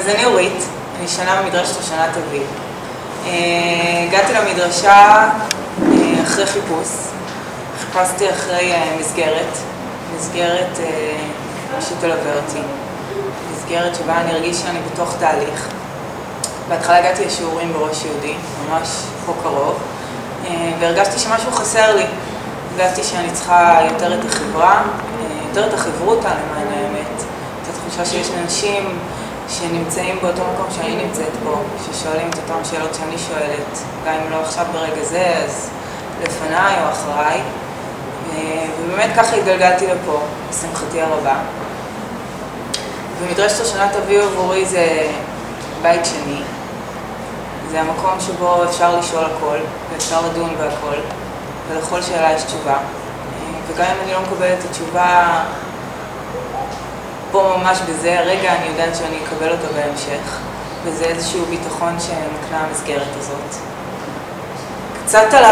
אז אני אורית, אני שנה במדרשת השנת אביב. הגעתי למדרשה אחרי חיפוש. חיפשתי אחרי מסגרת שתלווה אותי. מסגרת שבה אני ארגיש שאני בתוך תהליך. בהתחלה הגעתי לשיעורים בראש יהודי, ממש פה קרוב, והרגשתי שמשהו חסר לי. הרגשתי שאני צריכה יותר את החברה, יותר את החברותה למען האמת. את התחושה שיש אנשים שנמצאים באותו מקום שאני נמצאת בו, ששואלים את אותם שאלות שאני שואלת, גם אם לא עכשיו ברגע זה, אז לפניי או אחריי. ובאמת ככה התגלגלתי לפה, בשמחתי הרבה. ומדרשת השנת אביב עבורי זה בית שני. זה המקום שבו אפשר לשאול הכל, ואפשר לדון בהכל, ולכל שאלה יש תשובה. וגם אם אני לא מקבלת את התשובה פה ממש בזה הרגע, אני יודעת שאני אקבל אותה בהמשך, וזה איזשהו ביטחון שמקנה המסגרת הזאת. קצת על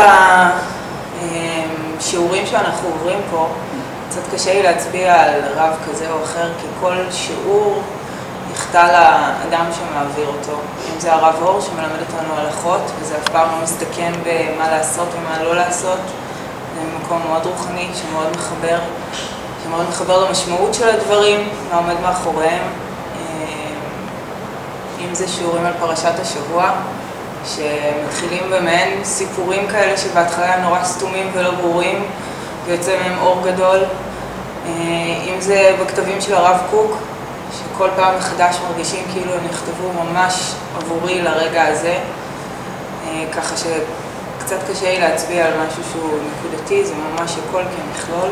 השיעורים שאנחנו עוברים פה, קצת קשה לי להצביע על רב כזה או אחר, כי כל שיעור יחטא לאדם שמעביר אותו. אם זה הרב אור שמלמד אותנו הלכות, וזה אף פעם לא מסתכם במה לעשות ומה לא לעשות, זה מקום מאוד רוחני שמאוד מחבר למשמעות של הדברים, מה עומד מאחוריהם. אם זה שיעורים על פרשת השבוע, שמתחילים במעין סיפורים כאלה שבהתחלה הם נורא סתומים ולא ברורים, ויוצא מהם אור גדול. אם זה בכתבים של הרב קוק, שכל פעם מחדש מרגישים כאילו הם נכתבו ממש עבורי לרגע הזה, ככה שקצת קשה לי להצביע על משהו שהוא נקודתי, זה ממש הכל כמכלול.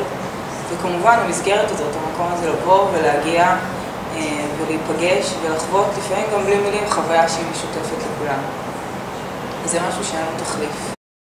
וכמובן המסגרת הזאת, המקום הזה לבוא ולהגיע ולהיפגש ולחוות, לפעמים גם בלי מילים, חוויה שהיא משותפת לכולם. זה משהו שאין לו תחליף.